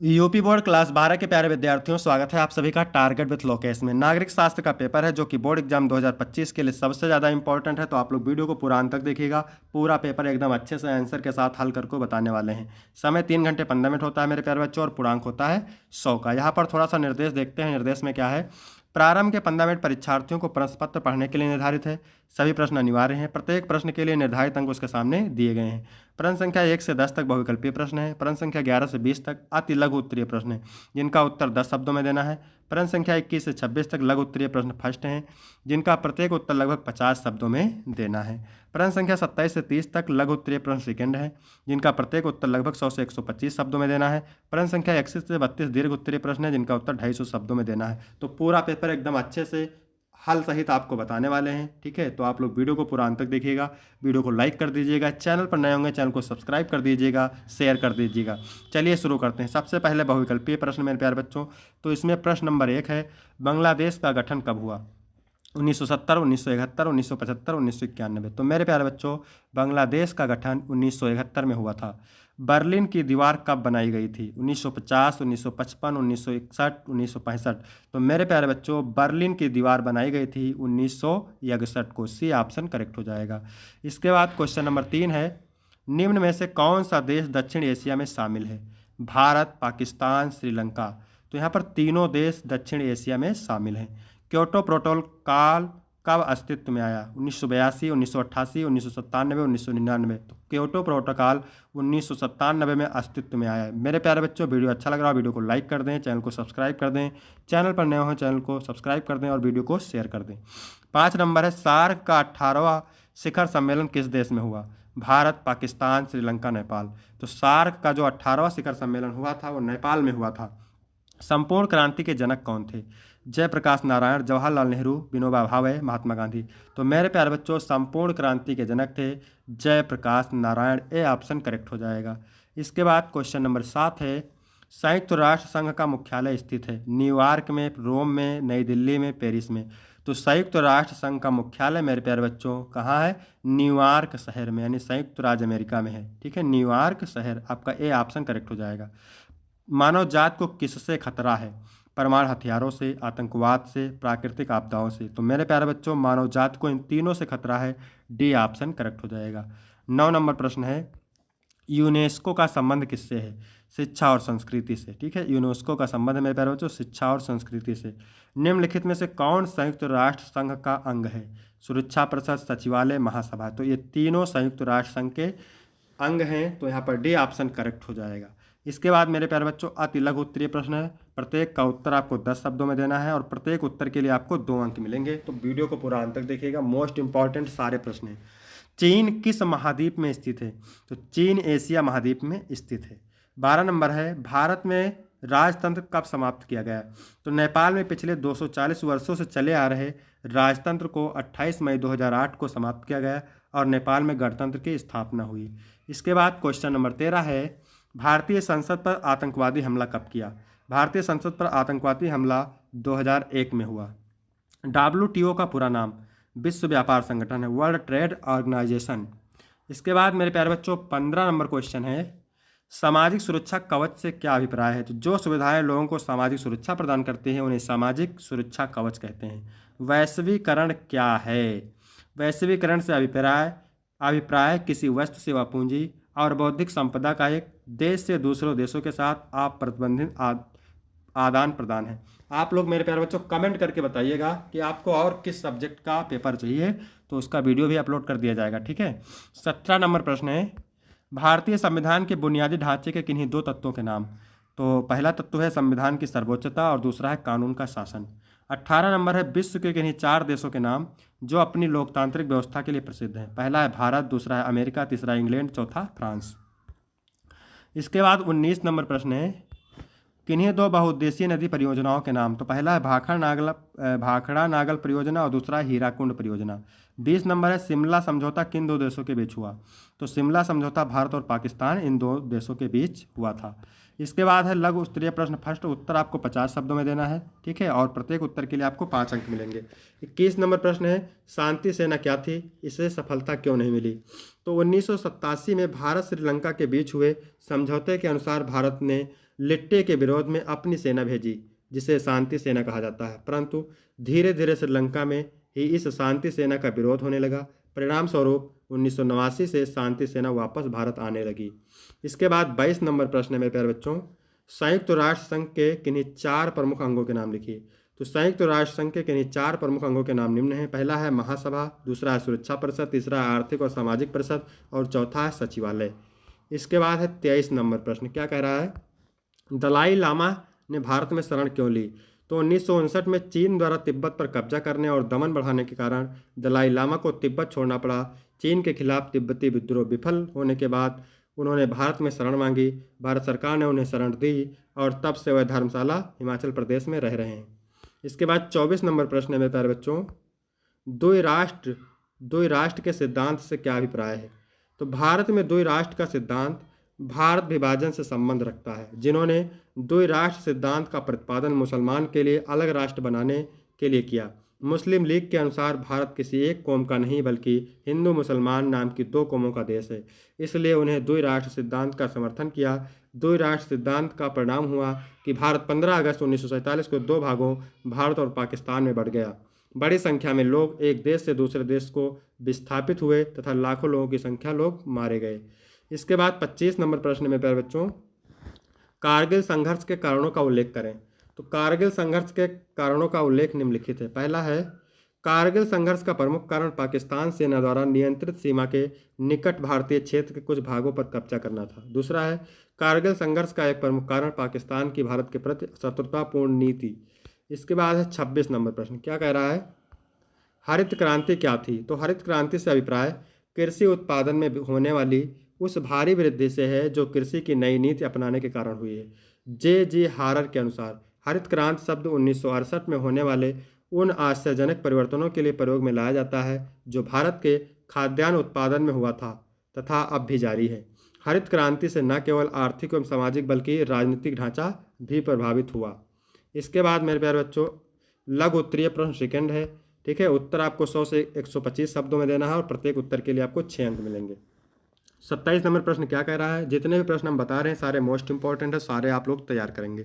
UP board class 12 के प्यारे विद्यार्थियों, स्वागत है आप सभी का टारगेट विथ लोकेश में। नागरिक शास्त्र का पेपर है जो कि बोर्ड एग्जाम 2025 के लिए सबसे ज़्यादा इंपॉर्टेंट है, तो आप लोग वीडियो को पूरा अंत तक देखिएगा। पूरा पेपर एकदम अच्छे से आंसर के साथ हल करके बताने वाले हैं। समय 3 घंटे 15 मिनट होता है मेरे प्यारे बच्चों, और पूर्णांक होता है 100 का। यहाँ पर थोड़ा सा निर्देश देखते हैं। निर्देश में क्या है? प्रारंभ के 15 मिनट परीक्षार्थियों को प्रश्न पत्र पढ़ने के लिए निर्धारित है। सभी प्रश्न अनिवार्य हैं। प्रत्येक प्रश्न के लिए निर्धारित अंक उसके सामने दिए गए हैं। प्रश्न संख्या 1 से 10 तक बहुविकल्पीय प्रश्न है। प्रश्न संख्या 11 से 20 तक अति लघु उत्तरीय प्रश्न है, जिनका उत्तर 10 शब्दों में देना है। प्रश्न संख्या 21 से 26 तक लघु उत्तरीय प्रश्न फर्स्ट हैं, जिनका प्रत्येक उत्तर लगभग 50 शब्दों में देना है। प्रश्न संख्या 27 से 30 तक लघु उत्तरीय प्रश्न सेकंड है, जिनका प्रत्येक उत्तर लगभग 100 से 125 शब्दों में देना है। प्रश्न संख्या 21 से 32 दीर्घ उत्तरीय प्रश्न है, जिनका उत्तर 250 शब्दों में देना है। तो पूरा पेपर एकदम अच्छे से हल सहित आपको बताने वाले हैं। ठीक है, तो आप लोग वीडियो को पूरा अंत तक देखिएगा। वीडियो को लाइक कर दीजिएगा, चैनल पर नए होंगे चैनल को सब्सक्राइब कर दीजिएगा, शेयर कर दीजिएगा। चलिए शुरू करते हैं। सबसे पहले बहुविकल्पीय प्रश्न मेरे प्यारे बच्चों। तो इसमें प्रश्न नंबर 1 है, बांग्लादेश का गठन कब हुआ? 1970, 1971, 1975, 1991। तो मेरे प्यारे बच्चों, बांग्लादेश का गठन 1971 में हुआ था। बर्लिन की दीवार कब बनाई गई थी? 1950, 1955, 1961, 1965। तो मेरे प्यारे बच्चों, बर्लिन की दीवार बनाई गई थी 1961 को। सी ऑप्शन करेक्ट हो जाएगा। इसके बाद क्वेश्चन नंबर 3 है, निम्न में से कौन सा देश दक्षिण एशिया में शामिल है? भारत, पाकिस्तान, श्रीलंका। तो यहाँ पर तीनों देश दक्षिण एशिया में शामिल हैं। क्योटो प्रोटोकॉल कब अस्तित्व में आया? 1982, 1988, 1997, 1999। तो क्योटो प्रोटोकॉल 1997 में अस्तित्व में आया है। मेरे प्यारे बच्चों, वीडियो अच्छा लग रहा है वीडियो को लाइक कर दें, चैनल को सब्सक्राइब कर दें। चैनल पर नए हो चैनल को सब्सक्राइब कर दें और वीडियो को शेयर कर दें। 5 नंबर है, सार्क का 18वां शिखर सम्मेलन किस देश में हुआ? भारत, पाकिस्तान, श्रीलंका, नेपाल। तो सार्क का जो 18वां शिखर सम्मेलन हुआ था वो नेपाल में हुआ था। संपूर्ण क्रांति के जनक कौन थे? जयप्रकाश नारायण, जवाहरलाल नेहरू, विनोबा भावे, महात्मा गांधी। तो मेरे प्यारे बच्चों, संपूर्ण क्रांति के जनक थे Jayaprakash Narayan. A option correct हो जाएगा। इसके बाद क्वेश्चन नंबर 7 है, संयुक्त राष्ट्र संघ का मुख्यालय स्थित है? न्यूयॉर्क में, रोम में, नई दिल्ली में, पेरिस में। तो संयुक्त राष्ट्र संघ का मुख्यालय मेरे प्यारे बच्चों कहाँ है? न्यूयॉर्क शहर में, यानी संयुक्त राज्य अमेरिका में है। ठीक है, न्यूयॉर्क शहर। आपका ए ऑप्शन करेक्ट हो जाएगा। मानव जात को किससे खतरा है? परमाणु हथियारों से, आतंकवाद से, प्राकृतिक आपदाओं से। तो मेरे प्यारे बच्चों, मानव जात को इन तीनों से खतरा है। डी ऑप्शन करेक्ट हो जाएगा। 9 नंबर प्रश्न है, यूनेस्को का संबंध किससे है? शिक्षा और संस्कृति से। ठीक है, यूनेस्को का संबंध मेरे प्यारे बच्चों शिक्षा और संस्कृति से। निम्नलिखित में से कौन संयुक्त राष्ट्र संघ का अंग है? सुरक्षा परिषद, सचिवालय, महासभा। तो ये तीनों संयुक्त राष्ट्र संघ के अंग हैं, तो यहाँ पर डी ऑप्शन करेक्ट हो जाएगा। इसके बाद मेरे प्यारे बच्चों, अति लघु उत्तरीय प्रश्न है। प्रत्येक का उत्तर आपको 10 शब्दों में देना है और प्रत्येक उत्तर के लिए आपको 2 अंक मिलेंगे। तो वीडियो को पूरा अंत तक देखिएगा, मोस्ट इंपॉर्टेंट सारे प्रश्न हैं। चीन किस महाद्वीप में स्थित है? तो चीन एशिया महाद्वीप में स्थित है। 12 नंबर है, भारत में राजतंत्र कब समाप्त किया गया? तो नेपाल में पिछले 240 वर्षों से चले आ रहे राजतंत्र को 28 मई 2008 को समाप्त किया गया और नेपाल में गणतंत्र की स्थापना हुई। इसके बाद क्वेश्चन नंबर 13 है, भारतीय संसद पर आतंकवादी हमला कब किया? भारतीय संसद पर आतंकवादी हमला 2001 में हुआ। WTO का पूरा नाम विश्व व्यापार संगठन है, वर्ल्ड ट्रेड ऑर्गेनाइजेशन। इसके बाद मेरे प्यारे बच्चों, 15 नंबर क्वेश्चन है, सामाजिक सुरक्षा कवच से क्या अभिप्राय है? तो जो सुविधाएं लोगों को सामाजिक सुरक्षा प्रदान करती हैं उन्हें सामाजिक सुरक्षा कवच कहते हैं। वैश्वीकरण क्या है? वैश्वीकरण से अभिप्राय किसी वस्तु, सेवा, पूंजी और बौद्धिक संपदा का एक देश से दूसरों देशों के साथ अप्रतिबंधित आदान प्रदान है। आप लोग मेरे प्यारे बच्चों कमेंट करके बताइएगा कि आपको और किस सब्जेक्ट का पेपर चाहिए, तो उसका वीडियो भी अपलोड कर दिया जाएगा। ठीक है। 17 नंबर प्रश्न है, भारतीय संविधान के बुनियादी ढांचे के किन्हीं 2 तत्वों के नाम। तो पहला तत्व है संविधान की सर्वोच्चता और दूसरा है कानून का शासन। 18 नंबर है, विश्व के किन्हीं 4 देशों के नाम जो अपनी लोकतांत्रिक व्यवस्था के लिए प्रसिद्ध हैं। पहला है भारत, दूसरा है अमेरिका, तीसरा इंग्लैंड, चौथा फ्रांस। इसके बाद 19 नंबर प्रश्न है, किन्हीं 2 बहुउद्देशीय नदी परियोजनाओं के नाम। तो पहला है भाखड़ा नागल परियोजना और दूसरा है हीराकुंड परियोजना। 20 नंबर है, शिमला समझौता किन 2 देशों के बीच हुआ? तो शिमला समझौता भारत और पाकिस्तान इन 2 देशों के बीच हुआ था। इसके बाद है लघु उत्तरीय प्रश्न फर्स्ट, उत्तर आपको 50 शब्दों में देना है। ठीक है, और प्रत्येक उत्तर के लिए आपको 5 अंक मिलेंगे। 21 नंबर प्रश्न है, शांति सेना क्या थी, इसे सफलता क्यों नहीं मिली? तो 1987 में भारत श्रीलंका के बीच हुए समझौते के अनुसार भारत ने लिट्टे के विरोध में अपनी सेना भेजी, जिसे शांति सेना कहा जाता है, परंतु धीरे धीरे श्रीलंका में ही इस शांति सेना का विरोध होने लगा। परिणाम स्वरूप 1989 से शांति सेना वापस भारत आने लगी। इसके बाद 22 नंबर प्रश्न है मेरे प्यारे बच्चों, संयुक्त राष्ट्र संघ के किन्हीं 4 प्रमुख अंगों के नाम लिखिए। तो संयुक्त राष्ट्र संघ के किन्हीं 4 प्रमुख अंगों के नाम निम्न हैं। पहला है महासभा, दूसरा है सुरक्षा परिषद, तीसरा है आर्थिक और सामाजिक परिषद और चौथा है सचिवालय। इसके बाद है 23 नंबर प्रश्न, क्या कह रहा है, दलाई लामा ने भारत में शरण क्यों ली। तो 1959 में चीन द्वारा तिब्बत पर कब्जा करने और दमन बढ़ाने के कारण दलाई लामा को तिब्बत छोड़ना पड़ा। चीन के खिलाफ तिब्बती विद्रोह विफल होने के बाद उन्होंने भारत में शरण मांगी। भारत सरकार ने उन्हें शरण दी और तब से वह धर्मशाला हिमाचल प्रदेश में रह रहे हैं। इसके बाद 24 नंबर प्रश्न है मेरे प्यारे बच्चों, द्वि राष्ट्र के सिद्धांत से क्या अभिप्राय है। तो भारत में द्वि राष्ट्र का सिद्धांत भारत विभाजन से संबंध रखता है। जिन्होंने द्वि राष्ट्र सिद्धांत का प्रतिपादन मुसलमान के लिए अलग राष्ट्र बनाने के लिए किया। मुस्लिम लीग के अनुसार भारत किसी एक कौम का नहीं बल्कि हिंदू मुसलमान नाम की 2 कौमों का देश है, इसलिए उन्हें द्वि राष्ट्र सिद्धांत का समर्थन किया। द्वि राष्ट्र सिद्धांत का परिणाम हुआ कि भारत 15 अगस्त 1947 को 2 भागों भारत और पाकिस्तान में बढ़ गया। बड़ी संख्या में लोग एक देश से दूसरे देश को विस्थापित हुए तथा लाखों लोगों की संख्या लोग मारे गए। इसके बाद 25 नंबर प्रश्न में प्यारे बच्चों, कारगिल संघर्ष के कारणों का उल्लेख करें। तो कारगिल संघर्ष के कारणों का उल्लेख निम्नलिखित है। पहला है, कारगिल संघर्ष का प्रमुख कारण पाकिस्तान सेना द्वारा नियंत्रित सीमा के निकट भारतीय क्षेत्र के कुछ भागों पर कब्जा करना था। दूसरा है, कारगिल संघर्ष का एक प्रमुख कारण पाकिस्तान की भारत के प्रति शत्रुतापूर्ण नीति। इसके बाद है 26 नंबर प्रश्न, क्या कह रहा है, हरित क्रांति क्या थी। तो हरित क्रांति से अभिप्राय कृषि उत्पादन में होने वाली उस भारी वृद्धि से है जो कृषि की नई नीति अपनाने के कारण हुई है। J.G. हारर के अनुसार हरित क्रांति शब्द 1968 में होने वाले उन आश्चर्यजनक परिवर्तनों के लिए प्रयोग में लाया जाता है जो भारत के खाद्यान्न उत्पादन में हुआ था तथा अब भी जारी है। हरित क्रांति से न केवल आर्थिक एवं सामाजिक बल्कि राजनीतिक ढांचा भी प्रभावित हुआ। इसके बाद मेरे प्यारे बच्चों, लघु उत्तरीय प्रश्न सेकंड है, ठीक है। उत्तर आपको 100 से 125 शब्दों में देना है और प्रत्येक उत्तर के लिए आपको 6 अंक मिलेंगे। 27 नंबर प्रश्न क्या कह रहा है, जितने भी प्रश्न हम बता रहे हैं सारे मोस्ट इंपॉर्टेंट है, सारे आप लोग तैयार करेंगे।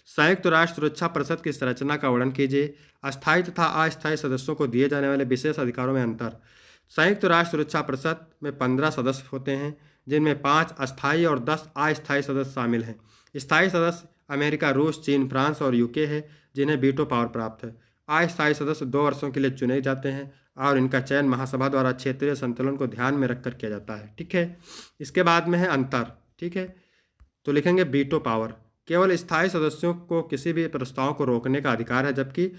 संयुक्त राष्ट्र सुरक्षा परिषद की संरचना का वर्णन कीजिए। अस्थायी तथा अस्थायी सदस्यों को दिए जाने वाले विशेष अधिकारों में अंतर। संयुक्त राष्ट्र सुरक्षा परिषद में 15 सदस्य होते हैं, जिनमें 5 अस्थायी और 10 अस्थायी सदस्य शामिल हैं। स्थायी सदस्य अमेरिका, रूस, चीन, फ्रांस और यूके है, जिन्हें वीटो पावर प्राप्त है। अस्थायी सदस्य 2 वर्षों के लिए चुने जाते हैं और इनका चयन महासभा द्वारा क्षेत्रीय संतुलन को ध्यान में रखकर किया जाता है, ठीक है। इसके बाद में है अंतर, ठीक है। तो लिखेंगे वीटो पावर, केवल स्थायी सदस्यों को किसी भी प्रस्ताव को रोकने का अधिकार है, जबकि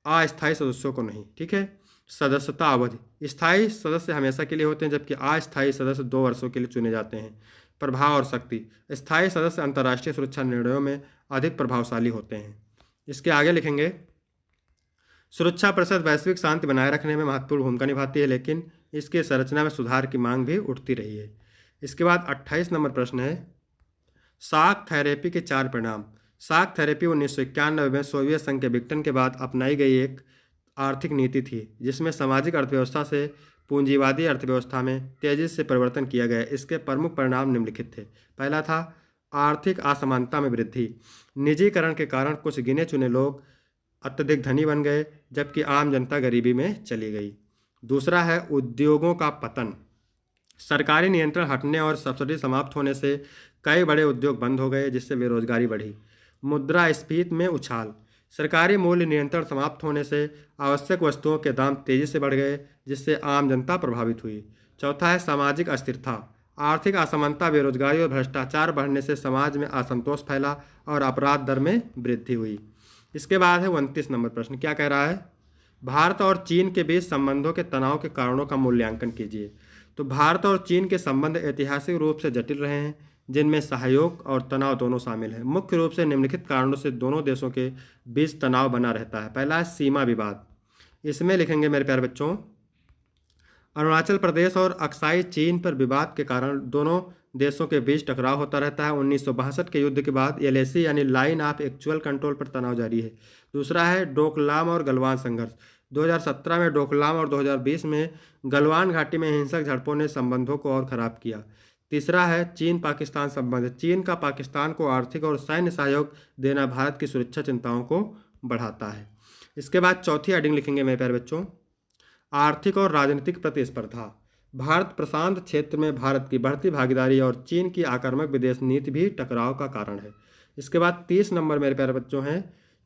अस्थायी सदस्यों को नहीं, ठीक है। सदस्यता अवधि, स्थायी सदस्य हमेशा के लिए होते हैं जबकि अस्थायी सदस्य 2 वर्षों के लिए चुने जाते हैं। प्रभाव और शक्ति, स्थायी सदस्य अंतर्राष्ट्रीय सुरक्षा निर्णयों में अधिक प्रभावशाली होते हैं। इसके आगे लिखेंगे सुरक्षा परिषद वैश्विक शांति बनाए रखने में महत्वपूर्ण भूमिका निभाती है, लेकिन इसके संरचना में सुधार की मांग भी उठती रही है। इसके बाद 28 नंबर प्रश्न है, शाक थेरेपी के 4 परिणाम। शाक थेरेपी 1991 में सोवियत संघ के विघटन के बाद अपनाई गई एक आर्थिक नीति थी, जिसमें सामाजिक अर्थव्यवस्था से पूंजीवादी अर्थव्यवस्था में तेजी से परिवर्तन किया गया। इसके प्रमुख परिणाम निम्नलिखित थे। पहला था आर्थिक असमानता में वृद्धि। निजीकरण के कारण कुछ गिने चुने लोग अत्यधिक धनी बन गए, जबकि आम जनता गरीबी में चली गई। दूसरा है उद्योगों का पतन। सरकारी नियंत्रण हटने और सब्सिडी समाप्त होने से कई बड़े उद्योग बंद हो गए, जिससे बेरोजगारी बढ़ी। मुद्रास्फीति में उछाल। सरकारी मूल्य नियंत्रण समाप्त होने से आवश्यक वस्तुओं के दाम तेजी से बढ़ गए, जिससे आम जनता प्रभावित हुई। चौथा है सामाजिक अस्थिरता। आर्थिक असमानता, बेरोजगारी और भ्रष्टाचार बढ़ने से समाज में असंतोष फैला और अपराध दर में वृद्धि हुई। इसके बाद है 29 नंबर प्रश्न, क्या कह रहा है, भारत और चीन के बीच संबंधों के तनाव के कारणों का मूल्यांकन कीजिए। तो भारत और चीन के संबंध ऐतिहासिक रूप से जटिल रहे हैं, जिनमें सहयोग और तनाव दोनों शामिल हैं। मुख्य रूप से निम्नलिखित कारणों से दोनों देशों के बीच तनाव बना रहता है। पहला है सीमा विवाद। इसमें लिखेंगे मेरे प्यारे बच्चों, अरुणाचल प्रदेश और अक्साई चीन पर विवाद के कारण दोनों देशों के बीच टकराव होता रहता है। 1962 के युद्ध के बाद LAC यानी लाइन ऑफ एक्चुअल कंट्रोल पर तनाव जारी है। दूसरा है डोकलाम और गलवान संघर्ष। 2017 में डोकलाम और 2020 में गलवान घाटी में हिंसक झड़पों ने संबंधों को और खराब किया। तीसरा है चीन पाकिस्तान संबंध। चीन का पाकिस्तान को आर्थिक और सैन्य सहयोग देना भारत की सुरक्षा चिंताओं को बढ़ाता है। इसके बाद चौथी हेडिंग लिखेंगे मेरे प्यारे बच्चों, आर्थिक और राजनीतिक प्रतिस्पर्धा। भारत प्रशांत क्षेत्र में भारत की बढ़ती भागीदारी और चीन की आक्रामक विदेश नीति भी टकराव का कारण है। इसके बाद 30 नंबर मेरे प्यारे बच्चों हैं,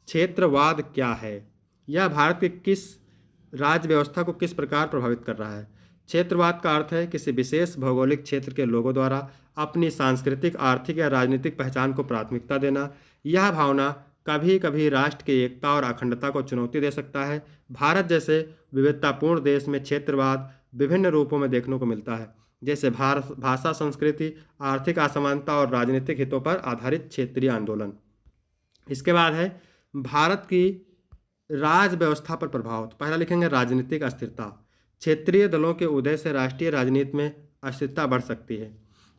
क्षेत्रवाद क्या है। यह भारत की किस राज्य व्यवस्था को किस प्रकार प्रभावित कर रहा है। क्षेत्रवाद का अर्थ है किसी विशेष भौगोलिक क्षेत्र के लोगों द्वारा अपनी सांस्कृतिक, आर्थिक या राजनीतिक पहचान को प्राथमिकता देना। यह भावना कभी कभी राष्ट्र की एकता और अखंडता को चुनौती दे सकता है। भारत जैसे विविधतापूर्ण देश में क्षेत्रवाद विभिन्न रूपों में देखने को मिलता है, जैसे भाषा, संस्कृति, आर्थिक असमानता और राजनीतिक हितों पर आधारित क्षेत्रीय आंदोलन। इसके बाद है भारत की राज व्यवस्था पर प्रभाव। तो पहला लिखेंगे राजनीतिक अस्थिरता। क्षेत्रीय दलों के उदय से राष्ट्रीय राजनीति में अस्थिरता बढ़ सकती है।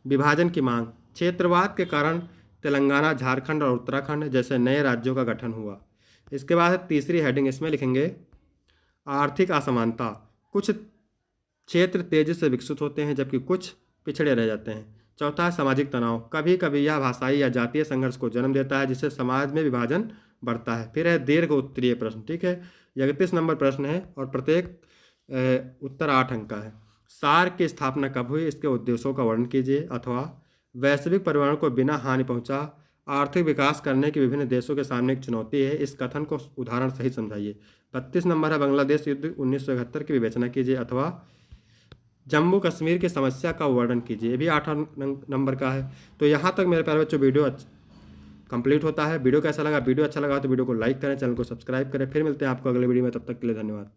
विभाजन की मांग। क्षेत्रवाद के कारण तेलंगाना, झारखंड और उत्तराखंड जैसे नए राज्यों का गठन हुआ। इसके बाद तीसरी हेडिंग इसमें लिखेंगे आर्थिक असमानता। कुछ क्षेत्र तेजी से विकसित होते हैं जबकि कुछ पिछड़े रह जाते हैं। चौथा है सामाजिक तनाव। कभी कभी यह भाषाई या जातीय संघर्ष को जन्म देता है जिससे समाज में विभाजन बढ़ता है। फिर है दीर्घ उत्तरीय प्रश्न। ठीक है, 31 नंबर प्रश्न है और प्रत्येक उत्तर 8 अंक का है। सार्क की स्थापना कब हुई, इसके उद्देश्यों का वर्णन कीजिए। अथवा वैश्विक पर्यावरण को बिना हानि पहुंचा आर्थिक विकास करने की विभिन्न देशों के सामने एक चुनौती है, इस कथन को उदाहरण सहित समझाइए। 32 नंबर है बांग्लादेश युद्ध 1971 की विवेचना कीजिए। अथवा जम्मू कश्मीर की समस्या का वर्णन कीजिए, ये भी 8 नंबर का है। तो यहाँ तक मेरे प्यारे बच्चों वीडियो कंप्लीट होता है। वीडियो कैसा लगा, वीडियो अच्छा लगा तो वीडियो को लाइक करें, चैनल को सब्सक्राइब करें। फिर मिलते हैं आपको अगले वीडियो में, तब तक के लिए धन्यवाद।